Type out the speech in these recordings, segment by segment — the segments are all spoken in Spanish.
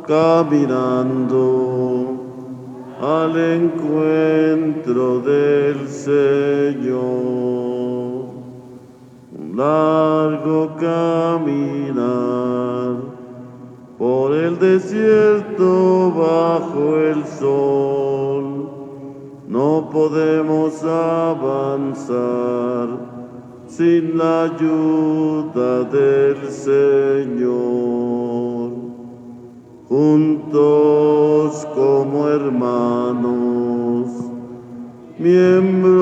caminando al encuentro del Señor. Un largo caminar por el desierto bajo el sol. No podemos avanzar sin la ayuda del Señor. Juntos como hermanos, miembros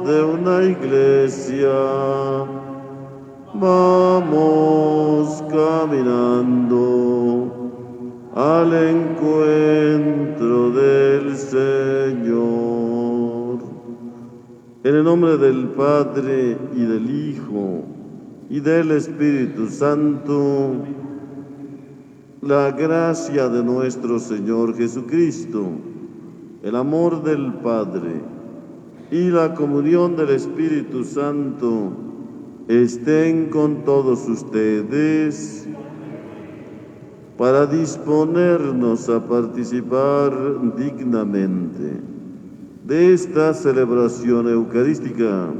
de una iglesia, vamos caminando al encuentro del Señor. En el nombre del Padre, y del Hijo, y del Espíritu Santo, la gracia de nuestro Señor Jesucristo, el amor del Padre y la comunión del Espíritu Santo estén con todos ustedes para disponernos a participar dignamente de esta celebración eucarística.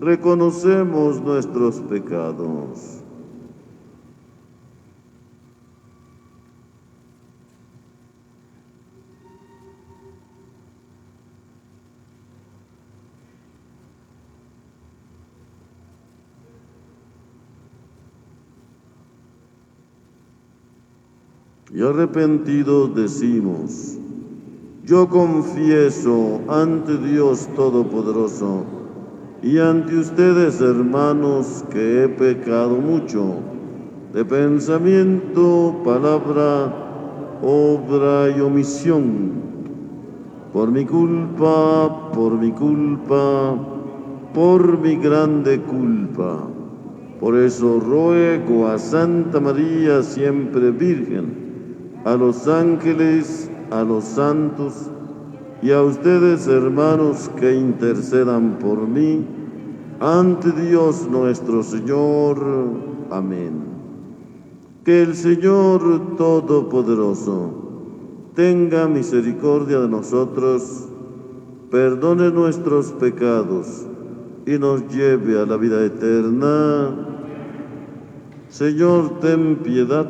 Reconocemos nuestros pecados. Y arrepentidos decimos: yo confieso ante Dios Todopoderoso y ante ustedes, hermanos, que he pecado mucho, de pensamiento, palabra, obra y omisión, por mi culpa, por mi grande culpa. Por eso ruego a Santa María, siempre Virgen, a los ángeles, a los santos y a ustedes, hermanos, que intercedan por mí ante Dios nuestro Señor. Amén. Que el Señor Todopoderoso tenga misericordia de nosotros, perdone nuestros pecados y nos lleve a la vida eterna. Señor, ten piedad.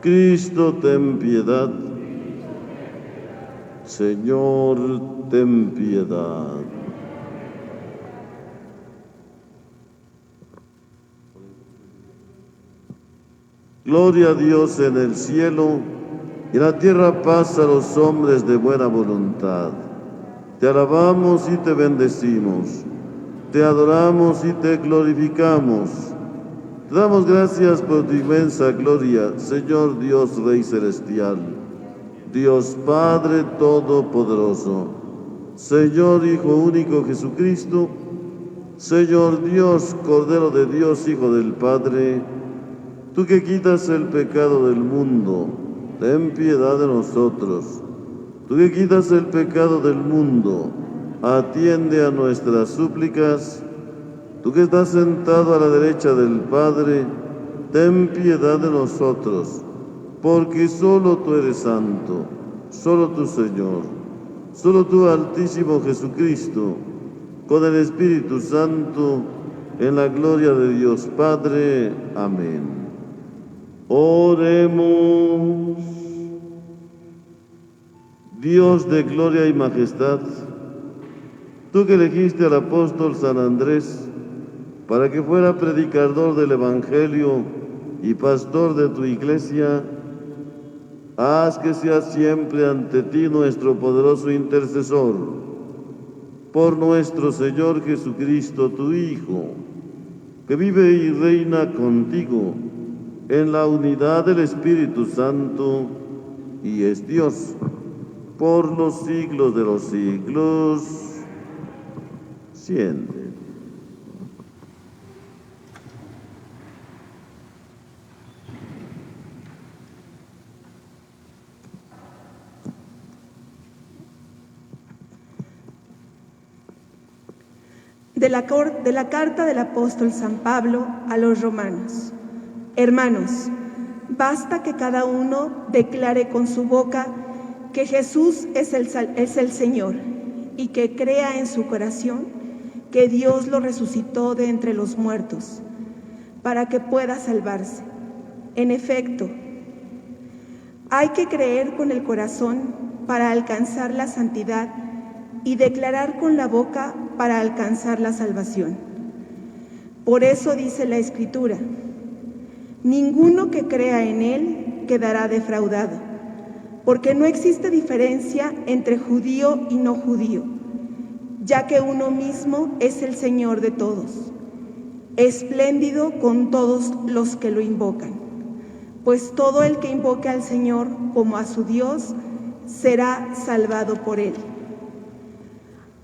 Cristo, ten piedad. Señor, ten piedad. Gloria a Dios en el cielo y en la tierra paz a los hombres de buena voluntad. Te alabamos y te bendecimos, te adoramos y te glorificamos. Te damos gracias por tu inmensa gloria, Señor Dios Rey Celestial, Dios Padre Todopoderoso, Señor Hijo único Jesucristo, Señor Dios, Cordero de Dios, Hijo del Padre, tú que quitas el pecado del mundo, ten piedad de nosotros. Tú que quitas el pecado del mundo, atiende a nuestras súplicas. Tú que estás sentado a la derecha del Padre, ten piedad de nosotros, porque solo tú eres santo, solo tú, Señor, solo tú, Altísimo Jesucristo, con el Espíritu Santo, en la gloria de Dios Padre. Amén. Oremos. Dios de gloria y majestad, tú que elegiste al apóstol San Andrés para que fuera predicador del Evangelio y pastor de tu iglesia, haz que sea siempre ante ti nuestro poderoso intercesor, por nuestro Señor Jesucristo, tu Hijo, que vive y reina contigo en la unidad del Espíritu Santo y es Dios por los siglos de los siglos. Siente. De la carta del apóstol San Pablo a los romanos. Hermanos, Basta que cada uno declare con su boca que Jesús es el Señor y que crea en su corazón que Dios lo resucitó de entre los muertos para que pueda salvarse. En efecto, hay que creer con el corazón para alcanzar la santidad y declarar con la boca para alcanzar la salvación. Por eso dice la Escritura: ninguno que crea en Él quedará defraudado, porque no existe diferencia entre judío y no judío, ya que uno mismo es el Señor de todos, espléndido con todos los que lo invocan, pues todo el que invoque al Señor como a su Dios será salvado por Él.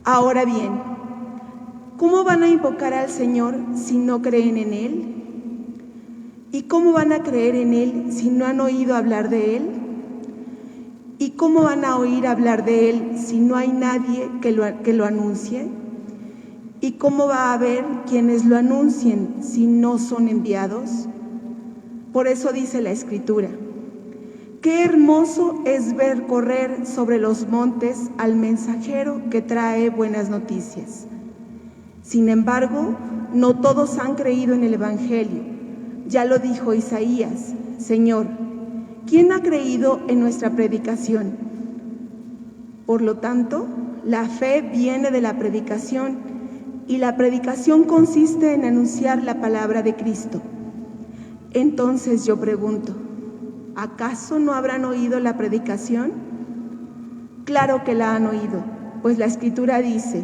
Ahora bien, ¿cómo van a invocar al Señor si no creen en Él? ¿Y cómo van a creer en Él si no han oído hablar de Él? ¿Y cómo van a oír hablar de Él si no hay nadie que lo anuncie? ¿Y cómo va a haber quienes lo anuncien si no son enviados? Por eso dice la Escritura: qué hermoso es ver correr sobre los montes al mensajero que trae buenas noticias. Sin embargo, no todos han creído en el Evangelio. Ya lo dijo Isaías: Señor, ¿quién ha creído en nuestra predicación? Por lo tanto, la fe viene de la predicación, y la predicación consiste en anunciar la palabra de Cristo. Entonces yo pregunto, ¿acaso no habrán oído la predicación? Claro que la han oído, pues la Escritura dice: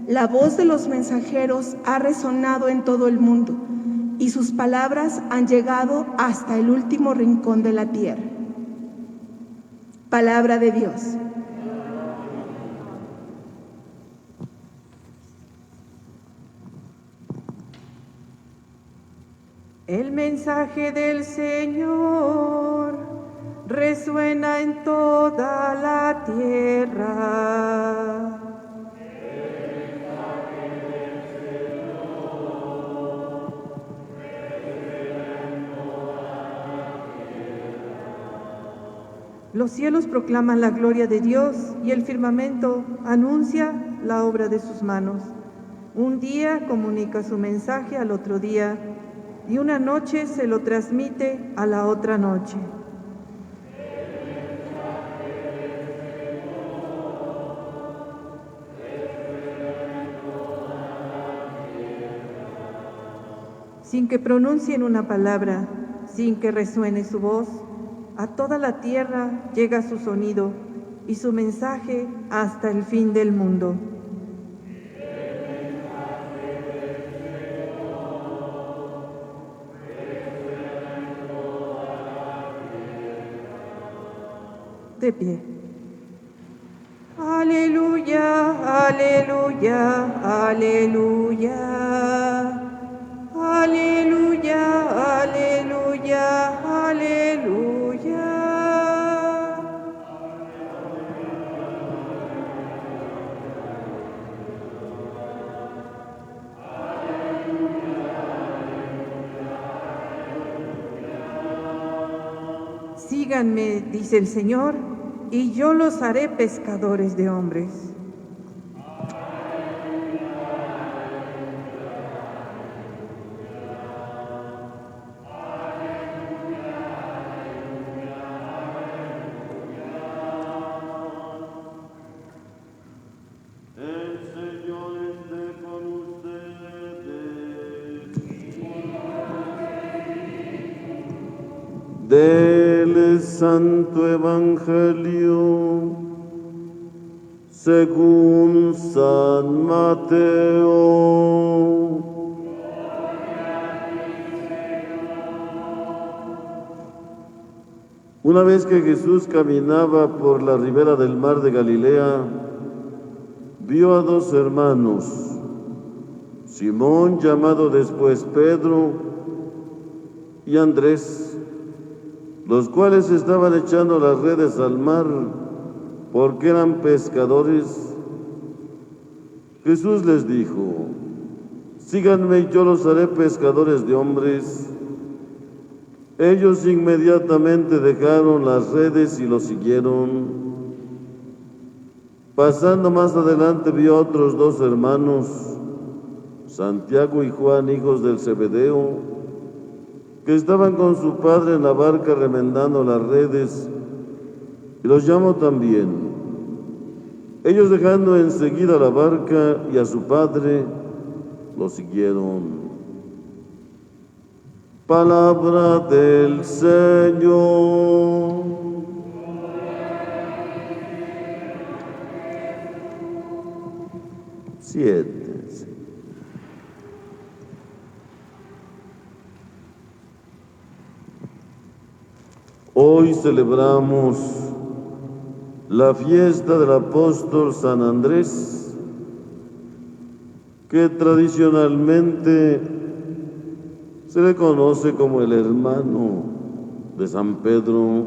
la voz de los mensajeros ha resonado en todo el mundo, y sus palabras han llegado hasta el último rincón de la tierra. Palabra de Dios. El mensaje del Señor resuena en toda la tierra. Los cielos proclaman la gloria de Dios y el firmamento anuncia la obra de sus manos. Un día comunica su mensaje al otro día y una noche se lo transmite a la otra noche. Sin que pronuncien una palabra, sin que resuene su voz, a toda la tierra llega su sonido y su mensaje hasta el fin del mundo. De pie. Aleluya, aleluya, aleluya. Aleluya, aleluya, aleluya. Síganme, dice el Señor, y yo los haré pescadores de hombres. Del Santo Evangelio según San Mateo. Una vez que Jesús caminaba por la ribera del mar de Galilea, vio a dos hermanos, Simón, llamado después Pedro, y Andrés, los cuales estaban echando las redes al mar porque eran pescadores. Jesús les dijo: síganme y yo los haré pescadores de hombres. Ellos inmediatamente dejaron las redes y lo siguieron. Pasando más adelante vio a otros dos hermanos, Santiago y Juan, hijos del Zebedeo, que estaban con su padre en la barca remendando las redes, y los llamó también. Ellos, dejando enseguida la barca y a su padre, lo siguieron. Palabra del Señor. Siéntense. Hoy celebramos la fiesta del apóstol San Andrés, que tradicionalmente se le conoce como el hermano de San Pedro,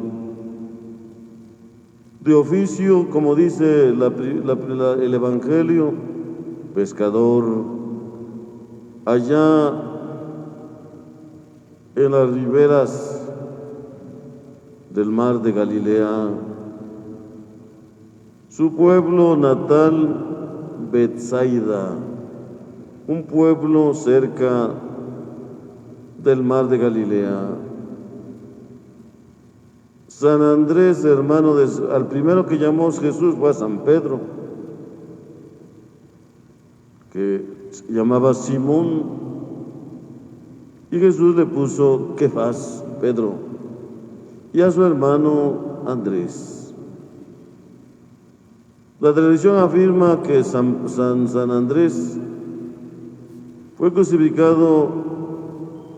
de oficio, como dice el Evangelio, pescador, allá en las riberas del mar de Galilea. Su pueblo natal, Betsaida, un pueblo cerca del mar de Galilea. San Andrés, hermano al primero que llamó Jesús fue a San Pedro, que se llamaba Simón, y Jesús le puso Kefas, Pedro, y a su hermano Andrés. La tradición afirma que San Andrés fue crucificado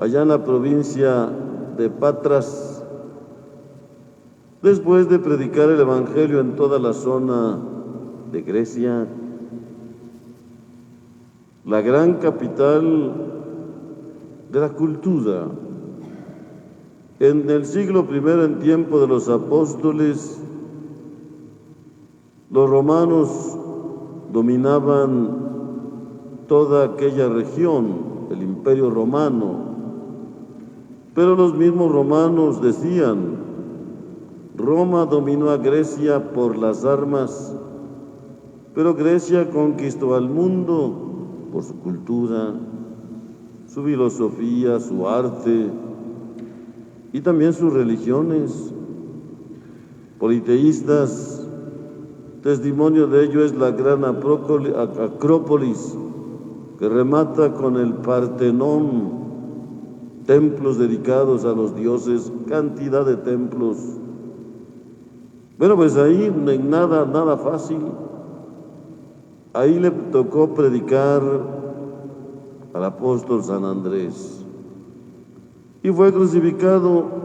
allá en la provincia de Patras, después de predicar el Evangelio en toda la zona de Grecia, la gran capital de la cultura. En el siglo I, en tiempo de los apóstoles, los romanos dominaban toda aquella región, el Imperio Romano, pero los mismos romanos decían: Roma dominó a Grecia por las armas, pero Grecia conquistó al mundo por su cultura, su filosofía, su arte y también sus religiones politeístas. Testimonio de ello es la gran Acrópolis, que remata con el Partenón, templos dedicados a los dioses, cantidad de templos. Bueno, pues ahí nada fácil. Ahí le tocó predicar al apóstol San Andrés y fue crucificado.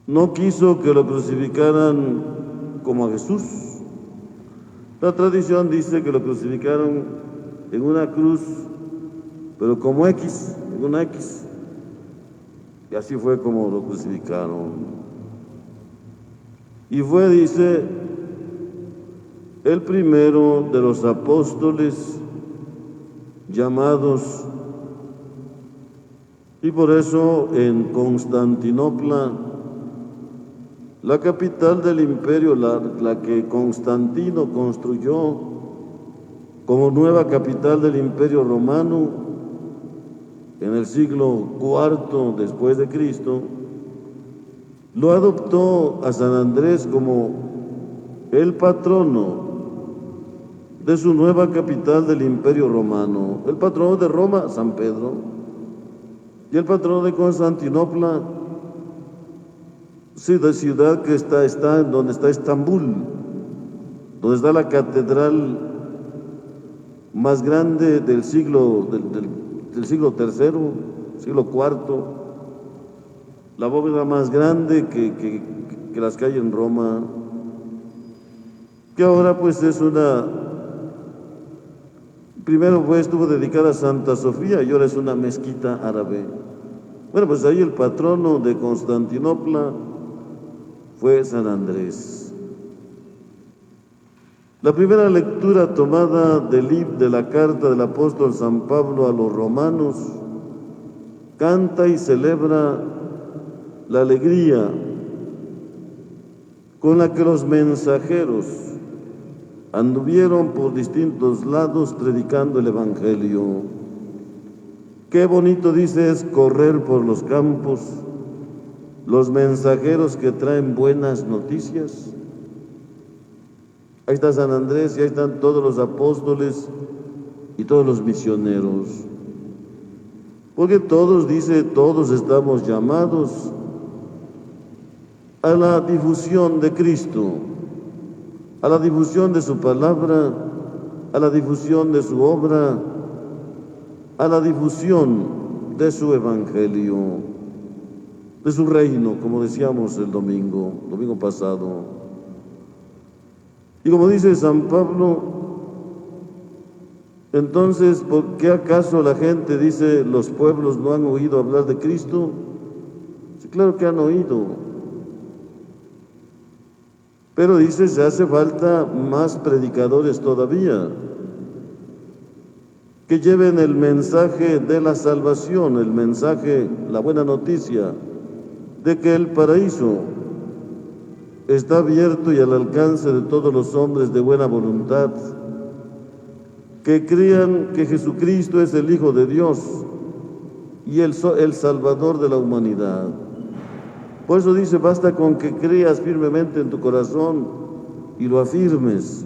No quiso que lo crucificaran como a Jesús. La tradición dice que lo crucificaron en una cruz, pero como X, en una X. Y así fue como lo crucificaron. Y fue, dice, el primero de los apóstoles llamados. Y por eso en Constantinopla, la capital del imperio, la que Constantino construyó como nueva capital del imperio romano en el siglo IV después de Cristo, lo adoptó a San Andrés como el patrono de su nueva capital del imperio romano. El patrono de Roma, San Pedro, y el patrono de Constantinopla, ciudad que está en donde está Estambul, donde está la catedral más grande del siglo III, siglo IV, la bóveda más grande que las que hay en Roma, que ahora pues es primero estuvo dedicada a Santa Sofía y ahora es una mezquita árabe. Bueno, pues ahí el patrono de Constantinopla fue San Andrés. La primera lectura tomada de la carta del apóstol San Pablo a los romanos, canta y celebra la alegría con la que los mensajeros anduvieron por distintos lados predicando el Evangelio. Qué bonito, dice, es correr por los campos los mensajeros que traen buenas noticias. Ahí está San Andrés y ahí están todos los apóstoles y todos los misioneros. Porque todos, dice, todos estamos llamados a la difusión de Cristo, a la difusión de su palabra, a la difusión de su obra, a la difusión de su evangelio, de su reino, como decíamos el domingo pasado. Y como dice San Pablo, entonces, ¿por qué acaso la gente dice los pueblos no han oído hablar de Cristo? Sí, claro que han oído. Pero dice, se hace falta más predicadores todavía, que lleven el mensaje de la salvación, el mensaje, la buena noticia, de que el paraíso está abierto y al alcance de todos los hombres de buena voluntad, que crean que Jesucristo es el Hijo de Dios y el Salvador de la humanidad. Por eso dice, basta con que creas firmemente en tu corazón y lo afirmes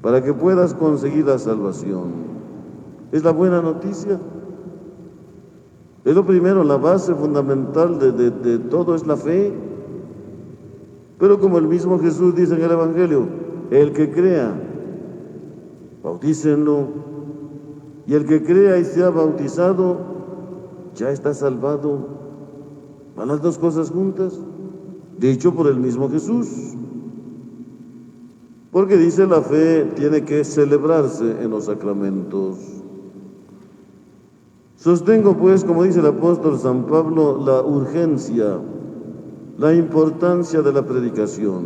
para que puedas conseguir la salvación. Es la buena noticia. Es lo primero, la base fundamental de todo es la fe. Pero como el mismo Jesús dice en el Evangelio, el que crea, bautícenlo, y el que crea y sea bautizado, ya está salvado. Van las dos cosas juntas, dicho por el mismo Jesús. Porque dice, la fe tiene que celebrarse en los sacramentos. Sostengo pues, como dice el apóstol San Pablo, la urgencia, la importancia de la predicación.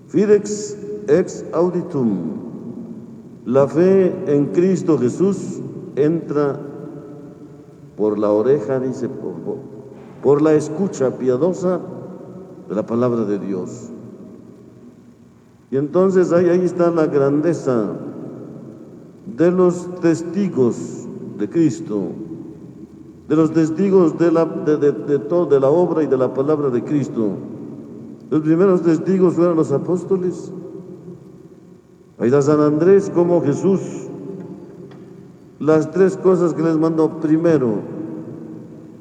Fidex ex auditum. La fe en Cristo Jesús entra por la oreja, dice, por la escucha piadosa de la palabra de Dios. Y entonces ahí está la grandeza de los testigos de Cristo, de los testigos de la obra y de la palabra de Cristo. Los primeros testigos fueron los apóstoles. Ahí está San Andrés, como Jesús, las tres cosas que les mandó: primero,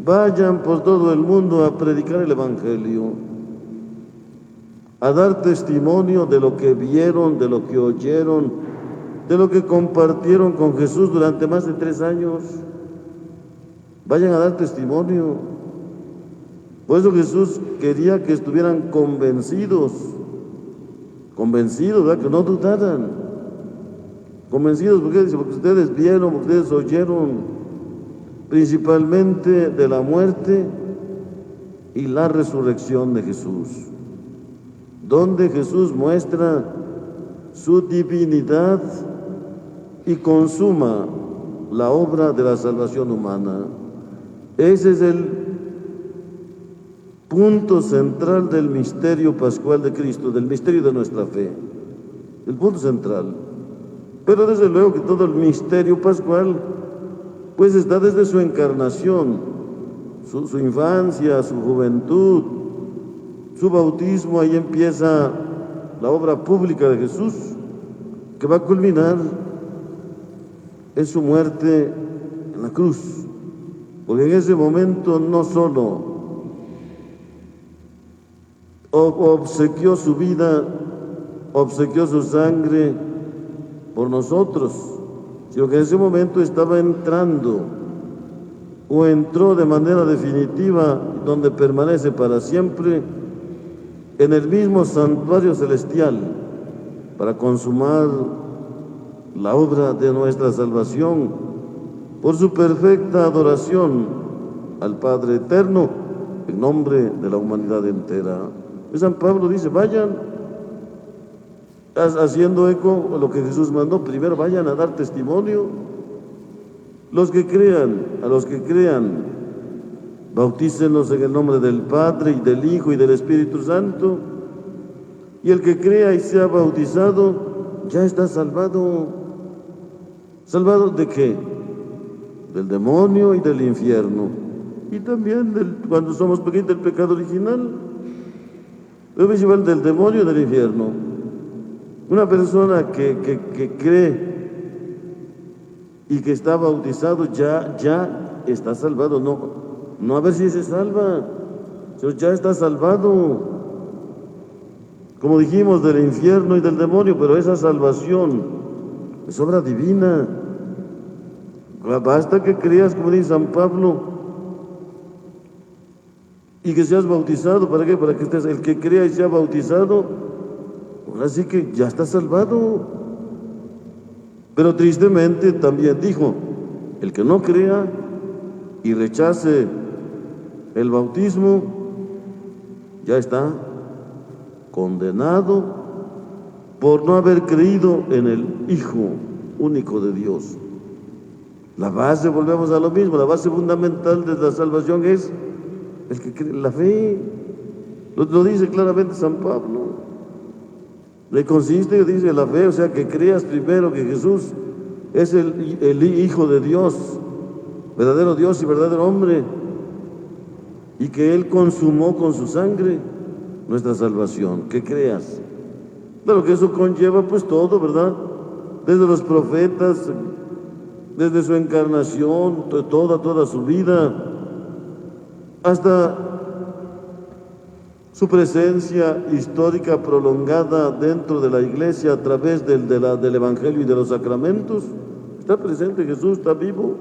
vayan por todo el mundo a predicar el Evangelio, a dar testimonio de lo que vieron, de lo que oyeron, de lo que compartieron con Jesús durante más de 3 años. Vayan a dar testimonio. Por eso Jesús quería que estuvieran convencidos, ¿verdad? Que no dudaran. Convencidos, porque ustedes vieron, porque ustedes oyeron, principalmente de la muerte y la resurrección de Jesús, donde Jesús muestra su divinidad y consuma la obra de la salvación humana. Ese es el punto central del misterio pascual de Cristo, del misterio de nuestra fe, el punto central. Pero desde luego que todo el misterio pascual pues está desde su encarnación, su infancia, su juventud, su bautismo. Ahí empieza la obra pública de Jesús, que va a culminar en su muerte en la cruz. Porque en ese momento no solo obsequió su vida, obsequió su sangre por nosotros, sino que en ese momento estaba entrando, o entró de manera definitiva, donde permanece para siempre, en el mismo santuario celestial, para consumar la obra de nuestra salvación, por su perfecta adoración al Padre Eterno, en nombre de la humanidad entera. Y San Pablo dice, vayan, haciendo eco a lo que Jesús mandó, primero vayan a dar testimonio, a los que crean, bautícenlos en el nombre del Padre y del Hijo y del Espíritu Santo, y el que crea y sea bautizado ya está salvado. ¿Salvado de qué? Del demonio y del infierno, y también cuando somos pequeños, del pecado original. Debe llevar del demonio y del infierno. Una persona que cree y que está bautizado ya está salvado. No a ver si se salva, sino ya está salvado. Como dijimos, del infierno y del demonio, pero esa salvación es obra divina. Basta que creas, como dice San Pablo, y que seas bautizado. ¿Para qué? Para que el que crea y sea bautizado, ahora sí que ya está salvado. Pero tristemente también dijo, el que no crea y rechace el bautismo, ya está condenado por no haber creído en el Hijo único de Dios. La base, volvemos a lo mismo, la base fundamental de la salvación es el que cree, la fe. Lo dice claramente San Pablo. Le consiste, dice, la fe, o sea, que creas primero que Jesús es el Hijo de Dios, verdadero Dios y verdadero hombre, y que Él consumó con su sangre nuestra salvación, que creas. Claro que eso conlleva pues todo, ¿verdad? Desde los profetas, desde su encarnación, toda su vida, hasta su presencia histórica prolongada dentro de la iglesia a través del Evangelio y de los sacramentos. Está presente Jesús, está vivo.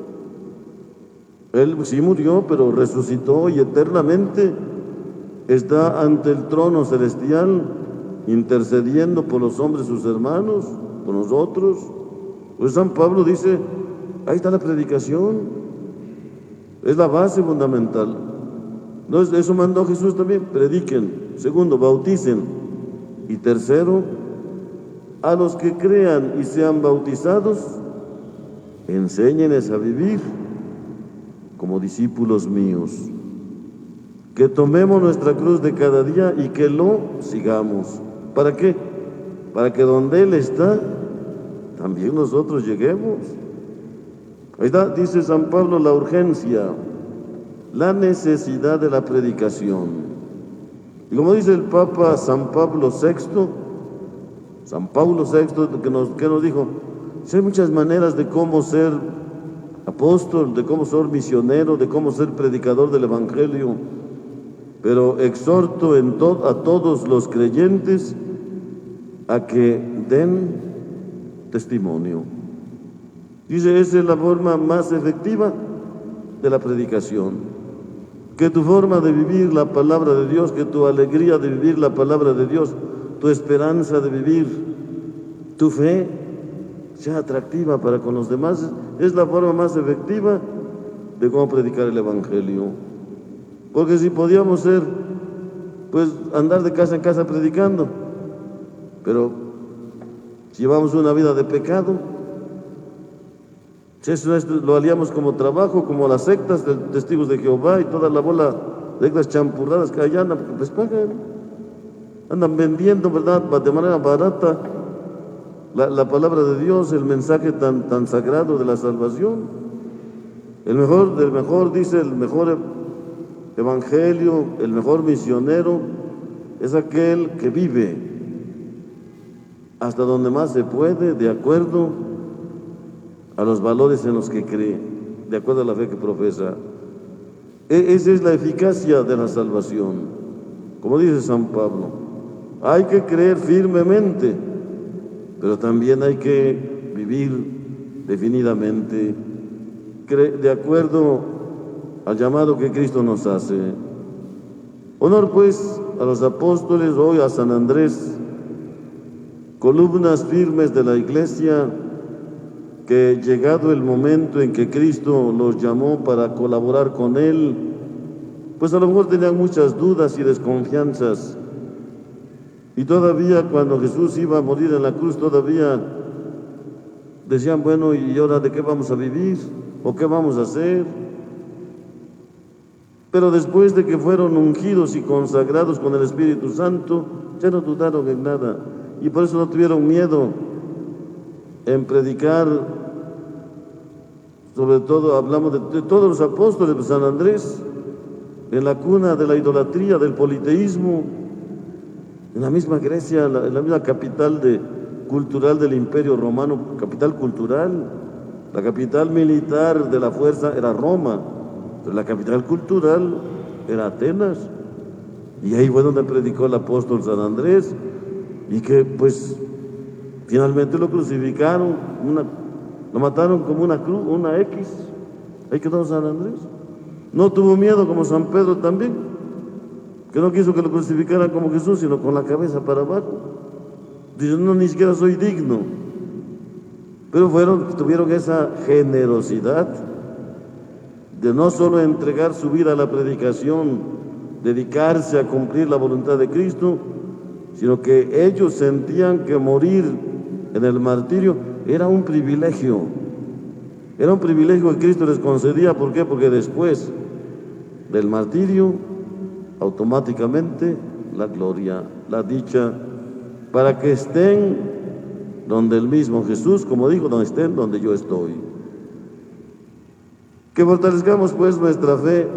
Él sí murió, pero resucitó y eternamente está ante el trono celestial, intercediendo por los hombres, sus hermanos, por nosotros. Pues San Pablo dice, ahí está la predicación, es la base fundamental. No, eso mandó Jesús también, prediquen. Segundo, bauticen. Y tercero, a los que crean y sean bautizados, enséñenles a vivir como discípulos míos. Que tomemos nuestra cruz de cada día y que lo sigamos. ¿Para qué? Para que donde Él está, también nosotros lleguemos. Ahí está, dice San Pablo, la urgencia, la necesidad de la predicación. Y como dice el Papa San Pablo VI, que nos dijo, hay muchas maneras de cómo ser apóstol, de cómo ser misionero, de cómo ser predicador del Evangelio, pero exhorto a todos los creyentes a que den testimonio. Dice, esa es la forma más efectiva de la predicación. Que tu forma de vivir la palabra de Dios, que tu alegría de vivir la palabra de Dios, tu esperanza de vivir, tu fe, sea atractiva para con los demás. Es la forma más efectiva de cómo predicar el Evangelio. Porque si podíamos ser, pues andar de casa en casa predicando, pero si llevamos una vida de pecado, si eso lo haríamos como trabajo, como las sectas de testigos de Jehová y toda la bola de estas champurradas que allá andan, porque les pagan, andan vendiendo, ¿verdad?, de manera barata la palabra de Dios, el mensaje tan sagrado de la salvación. El mejor evangelio, el mejor misionero es aquel que vive hasta donde más se puede, de acuerdo a los valores en los que cree, de acuerdo a la fe que profesa. Esa es la eficacia de la salvación. Como dice San Pablo, hay que creer firmemente, pero también hay que vivir definidamente, de acuerdo al llamado que Cristo nos hace. Honor pues a los apóstoles, hoy a San Andrés, columnas firmes de la Iglesia, que llegado el momento en que Cristo los llamó para colaborar con Él, pues a lo mejor tenían muchas dudas y desconfianzas. Y todavía cuando Jesús iba a morir en la cruz, todavía decían, bueno, ¿y ahora de qué vamos a vivir? ¿O qué vamos a hacer? Pero después de que fueron ungidos y consagrados con el Espíritu Santo, ya no dudaron en nada. Y por eso no tuvieron miedo en predicar. Sobre todo hablamos de todos los apóstoles de San Andrés, en la cuna de la idolatría, del politeísmo, en la misma Grecia, en la misma capital cultural del Imperio Romano, capital cultural. La capital militar de la fuerza era Roma, pero la capital cultural era Atenas. Y ahí fue donde predicó el apóstol San Andrés, y que pues finalmente lo crucificaron, lo mataron como una cruz, una X. Ahí quedó San Andrés. No tuvo miedo como San Pedro también, que no quiso que lo crucificaran como Jesús, sino con la cabeza para abajo. Dice, no, ni siquiera soy digno. Pero tuvieron esa generosidad de no solo entregar su vida a la predicación, dedicarse a cumplir la voluntad de Cristo, sino que ellos sentían que morir en el martirio era un privilegio. Era un privilegio que Cristo les concedía. ¿Por qué? Porque después del martirio, automáticamente la gloria, la dicha, para que estén donde el mismo Jesús, como dijo, donde estén, donde yo estoy. Que fortalezcamos pues nuestra fe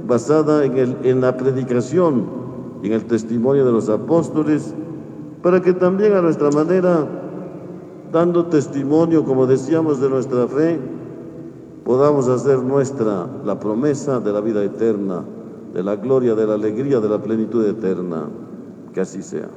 basada en la predicación y en el testimonio de los apóstoles, para que también a nuestra manera, dando testimonio, como decíamos, de nuestra fe, podamos hacer nuestra la promesa de la vida eterna, de la gloria, de la alegría, de la plenitud eterna. Que así sea.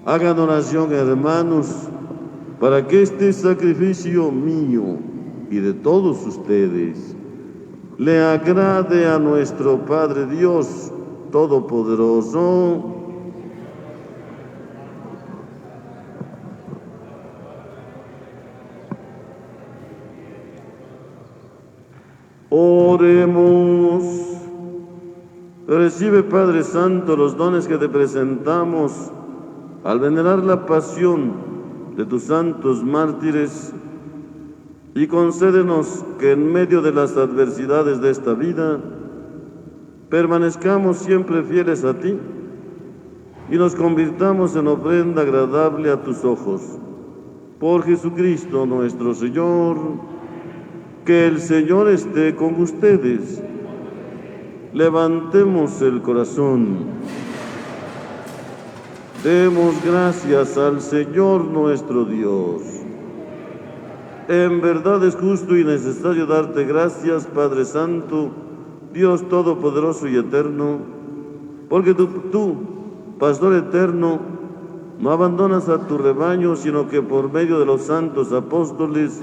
Hagan oración, hermanos, para que este sacrificio mío y de todos ustedes le agrade a nuestro Padre Dios Todopoderoso. Oremos. Recibe, Padre Santo, los dones que te presentamos al venerar la pasión de tus santos mártires, y concédenos que en medio de las adversidades de esta vida permanezcamos siempre fieles a ti y nos convirtamos en ofrenda agradable a tus ojos. Por Jesucristo nuestro Señor. Que el Señor esté con ustedes. Levantemos el corazón. Demos gracias al Señor nuestro Dios. En verdad es justo y necesario darte gracias, Padre Santo, Dios Todopoderoso y Eterno, porque tú, Pastor eterno, no abandonas a tu rebaño, sino que por medio de los santos apóstoles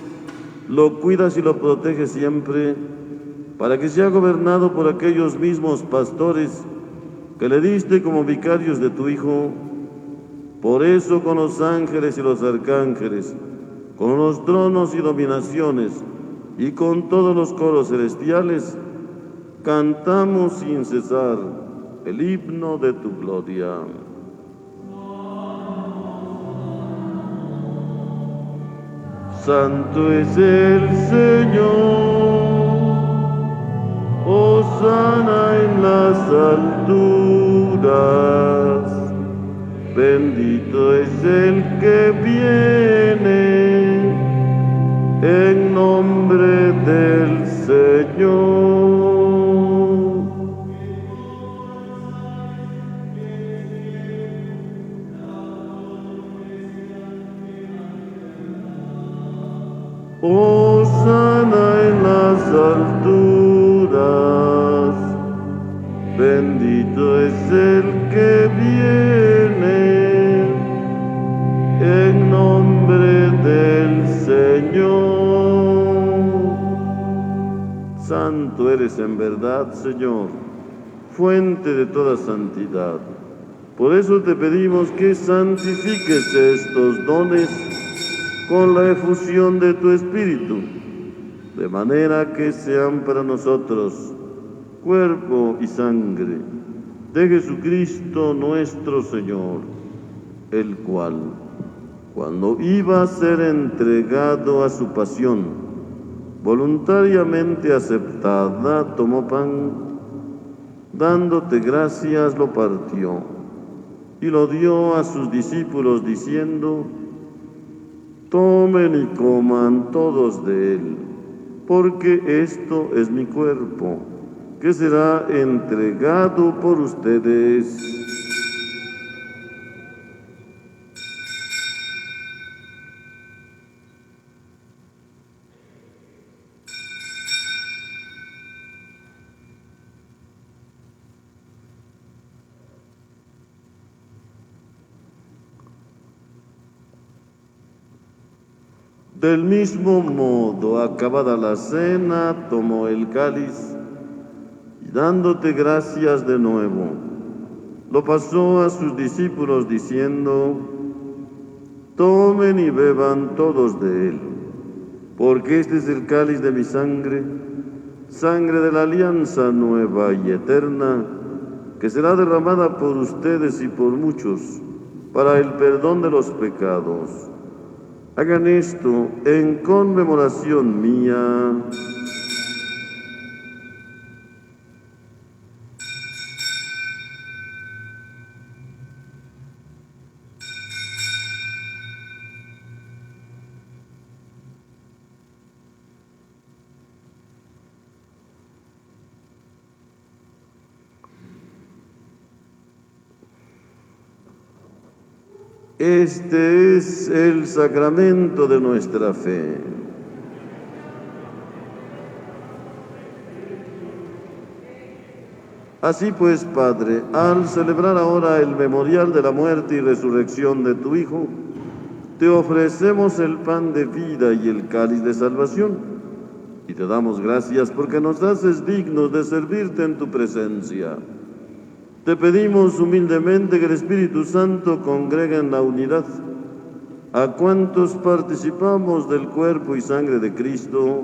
lo cuidas y lo proteges siempre, para que sea gobernado por aquellos mismos pastores que le diste como vicarios de tu Hijo. Por eso con los ángeles y los arcángeles con los tronos y dominaciones y con todos los coros celestiales, cantamos sin cesar el himno de tu gloria. Santo es el Señor, hosana en las alturas, bendito es el que viene en nombre del Señor. Hosana en las alturas, bendito es el que viene en nombre del Señor. Santo eres en verdad, Señor, fuente de toda santidad. Por eso te pedimos que santifiques estos dones con la efusión de tu Espíritu, de manera que sean para nosotros cuerpo y sangre de Jesucristo nuestro Señor, el cual, cuando iba a ser entregado a su pasión, voluntariamente aceptada, tomó pan, dándote gracias, lo partió y lo dio a sus discípulos, diciendo: tomen y coman todos de él, porque esto es mi cuerpo, que será entregado por ustedes. Del mismo modo, acabada la cena, tomó el cáliz y, dándote gracias de nuevo, lo pasó a sus discípulos diciendo: tomen y beban todos de él, porque este es el cáliz de mi sangre, sangre de la alianza nueva y eterna, que será derramada por ustedes y por muchos para el perdón de los pecados. Hagan esto en conmemoración mía. Este es el sacramento de nuestra fe. Así pues, Padre, al celebrar ahora el memorial de la muerte y resurrección de tu Hijo, te ofrecemos el pan de vida y el cáliz de salvación, y te damos gracias porque nos haces dignos de servirte en tu presencia. Te pedimos humildemente que el Espíritu Santo congregue en la unidad a cuantos participamos del cuerpo y sangre de Cristo.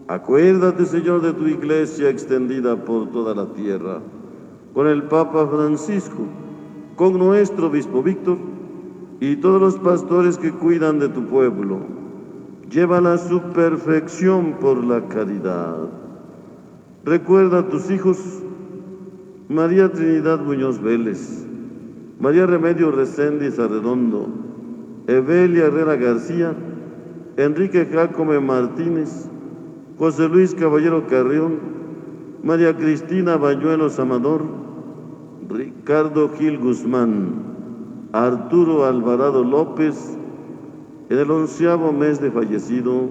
Acuérdate, Señor, de tu Iglesia extendida por toda la tierra, con el Papa Francisco, con nuestro Obispo Víctor y todos los pastores que cuidan de tu pueblo. Llévala a su perfección por la caridad. Recuerda a tus hijos, María Trinidad Muñoz Vélez, María Remedio Reséndiz Arredondo, Evelia Herrera García, Enrique Jácome Martínez, José Luis Caballero Carrión, María Cristina Bañuelos Amador, Ricardo Gil Guzmán, Arturo Alvarado López, en el 11º mes de fallecido,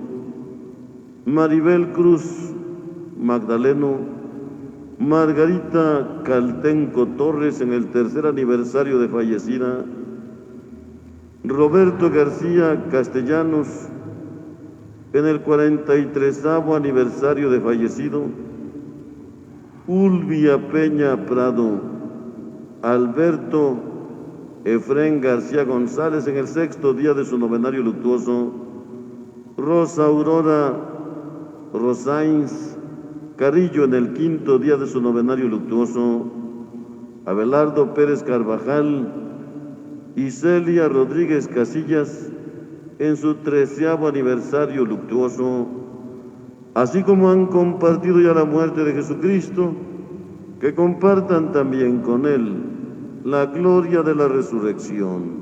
Maribel Cruz Magdaleno, Margarita Caltenco Torres, en el 3er aniversario de fallecida, Roberto García Castellanos, en el 43º aniversario de fallecido, Ulvia Peña Prado, Alberto Efrén García González, en el 6º día de su novenario luctuoso, Rosa Aurora Rosains Carrillo en el 5º día de su novenario luctuoso, Abelardo Pérez Carvajal y Celia Rodríguez Casillas en su 13º aniversario luctuoso, así como han compartido ya la muerte de Jesucristo, que compartan también con Él la gloria de la resurrección.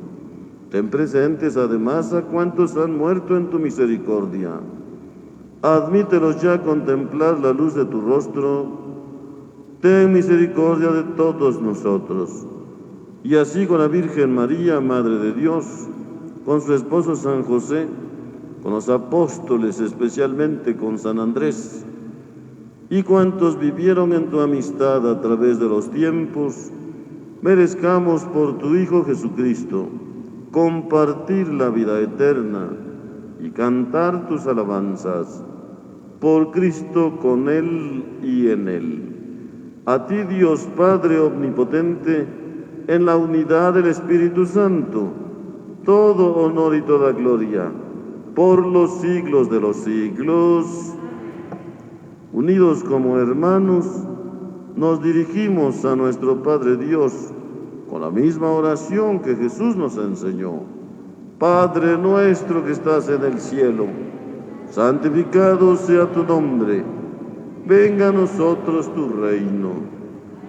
Ten presentes además a cuantos han muerto en tu misericordia. Admítelos ya a contemplar la luz de tu rostro. Ten misericordia de todos nosotros. Y así con la Virgen María, Madre de Dios, con su esposo San José, con los apóstoles, especialmente con San Andrés, y cuantos vivieron en tu amistad a través de los tiempos, merezcamos por tu Hijo Jesucristo compartir la vida eterna y cantar tus alabanzas. Por Cristo, con Él y en Él. A ti, Dios Padre omnipotente, en la unidad del Espíritu Santo, todo honor y toda gloria, por los siglos de los siglos. Unidos como hermanos, nos dirigimos a nuestro Padre Dios con la misma oración que Jesús nos enseñó. Padre nuestro que estás en el cielo, santificado sea tu nombre. Venga a nosotros tu reino.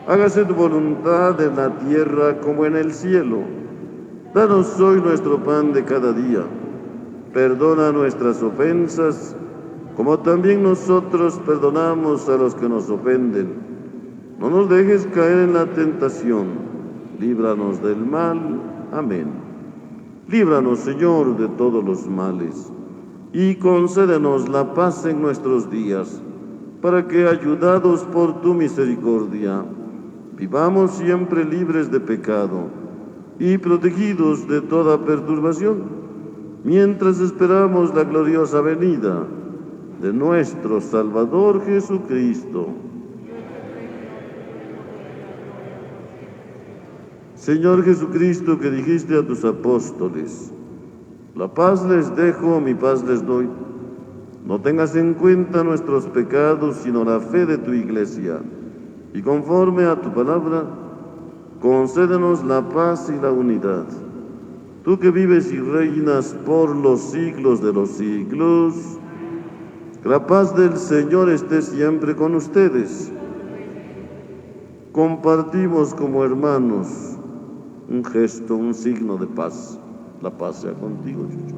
Hágase tu voluntad en la tierra como en el cielo. Danos hoy nuestro pan de cada día. Perdona nuestras ofensas, como también nosotros perdonamos a los que nos ofenden. No nos dejes caer en la tentación. Líbranos del mal. Amén. Líbranos, Señor, de todos los males, y concédenos la paz en nuestros días, para que, ayudados por tu misericordia, vivamos siempre libres de pecado y protegidos de toda perturbación, mientras esperamos la gloriosa venida de nuestro Salvador Jesucristo. Señor Jesucristo, que dijiste a tus apóstoles: la paz les dejo, mi paz les doy. No tengas en cuenta nuestros pecados, sino la fe de tu Iglesia. Y conforme a tu palabra, concédenos la paz y la unidad. Tú que vives y reinas por los siglos de los siglos, que la paz del Señor esté siempre con ustedes. Compartimos como hermanos un gesto, un signo de paz. La paz sea contigo, Chucho.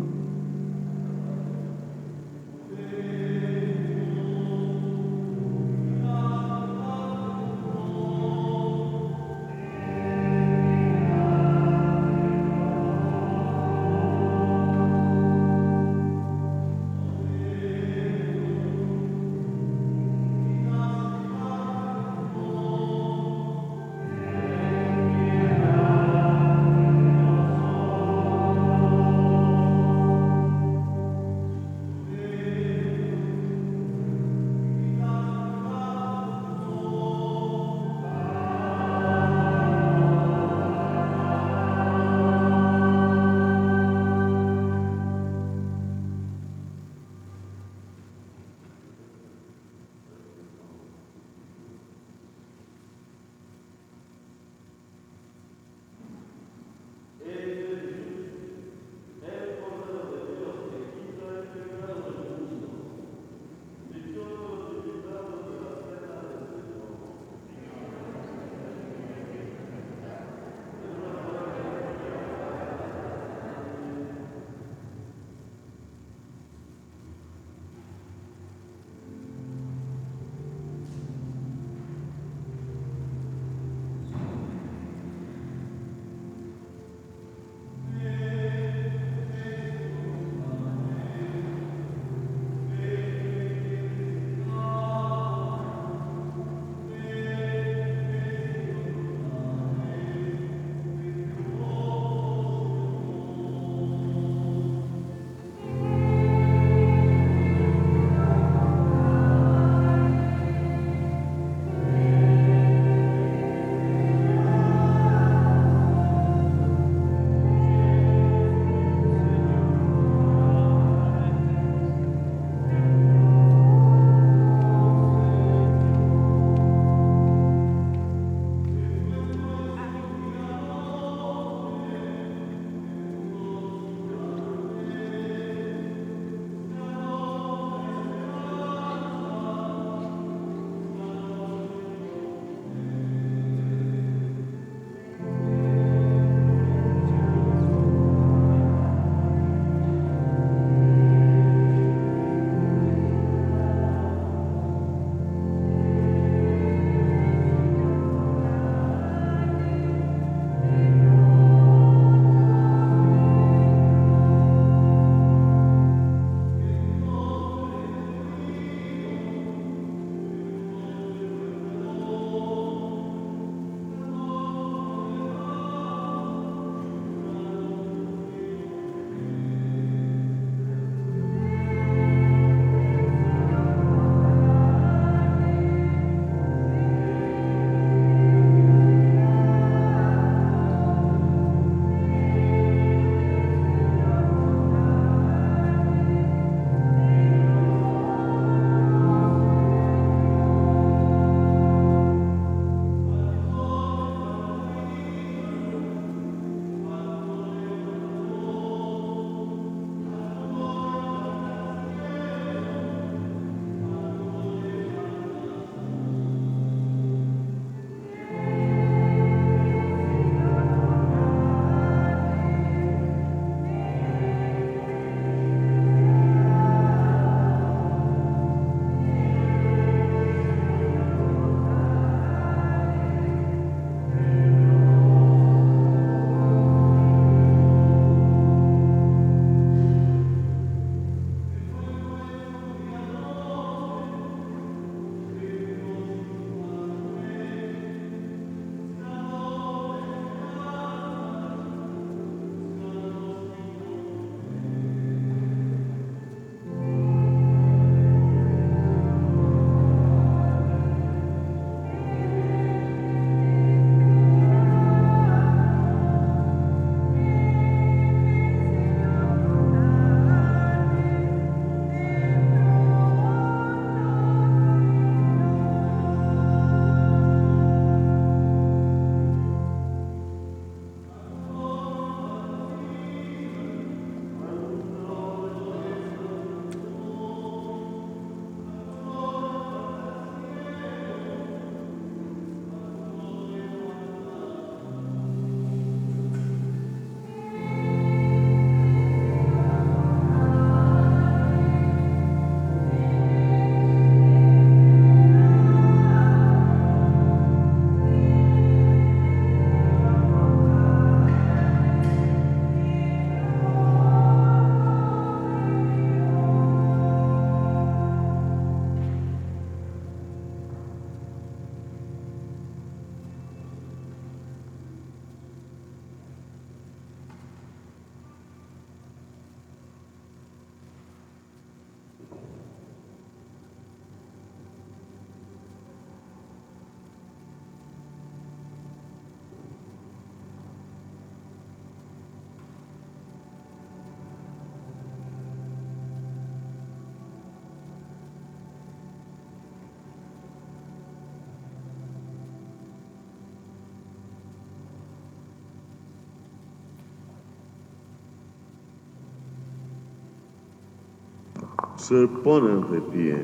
Se ponen de pie.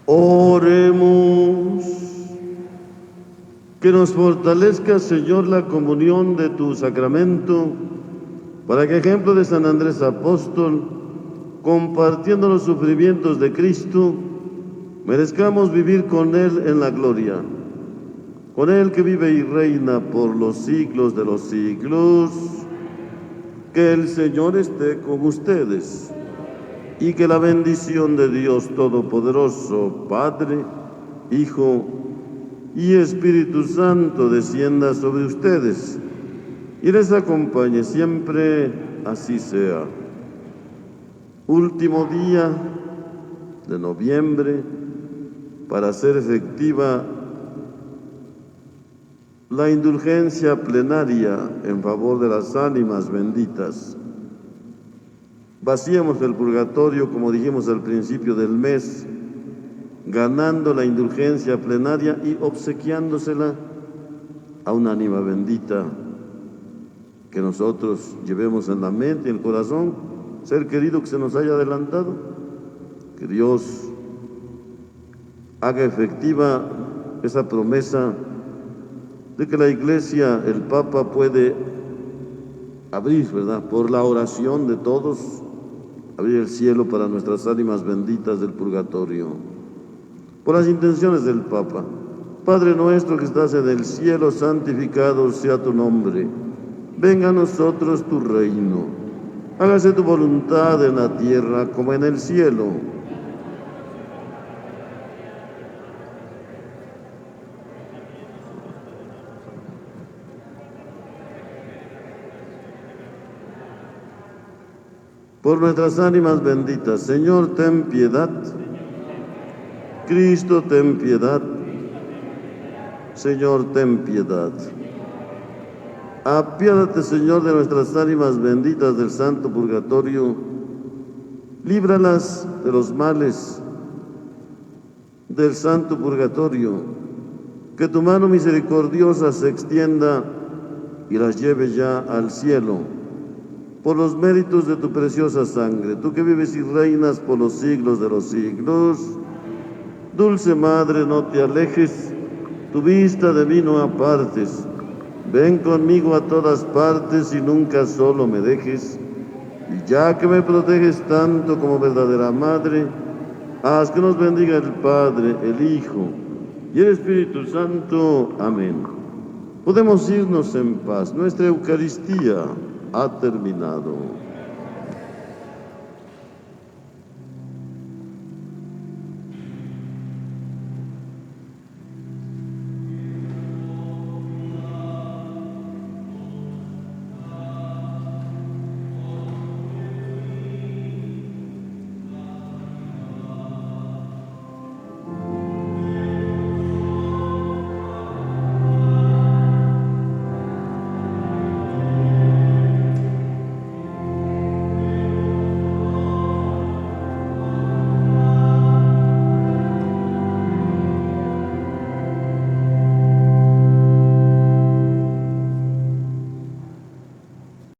Oremos. Que nos fortalezca, Señor, la comunión de tu sacramento, para que, ejemplo de San Andrés Apóstol, compartiendo los sufrimientos de Cristo, merezcamos vivir con Él en la gloria. Con Él que vive y reina por los siglos de los siglos. Que el Señor esté con ustedes y que la bendición de Dios Todopoderoso, Padre, Hijo y Espíritu Santo descienda sobre ustedes y les acompañe siempre, así sea. Último día de noviembre para hacer efectiva la indulgencia plenaria en favor de las ánimas benditas. Vaciemos el purgatorio, como dijimos al principio del mes, ganando la indulgencia plenaria y obsequiándosela a una ánima bendita que nosotros llevemos en la mente y en el corazón, ser querido que se nos haya adelantado, que Dios haga efectiva esa promesa de que la Iglesia, el Papa puede abrir, ¿verdad?, por la oración de todos, abrir el cielo para nuestras ánimas benditas del purgatorio. Por las intenciones del Papa. Padre nuestro que estás en el cielo, santificado sea tu nombre. Venga a nosotros tu reino. Hágase tu voluntad en la tierra como en el cielo. Por nuestras ánimas benditas, Señor, ten piedad. Cristo, ten piedad. Señor, ten piedad. Apiádate, Señor, de nuestras ánimas benditas del santo purgatorio. Líbralas de los males del santo purgatorio. Que tu mano misericordiosa se extienda y las lleve ya al cielo. Por los méritos de tu preciosa sangre, tú que vives y reinas por los siglos de los siglos. Dulce Madre, no te alejes, tu vista de mí no apartes. Ven conmigo a todas partes y nunca solo me dejes. Y ya que me proteges tanto como verdadera Madre, haz que nos bendiga el Padre, el Hijo y el Espíritu Santo. Amén. Podemos irnos en paz. Nuestra Eucaristía ha terminado.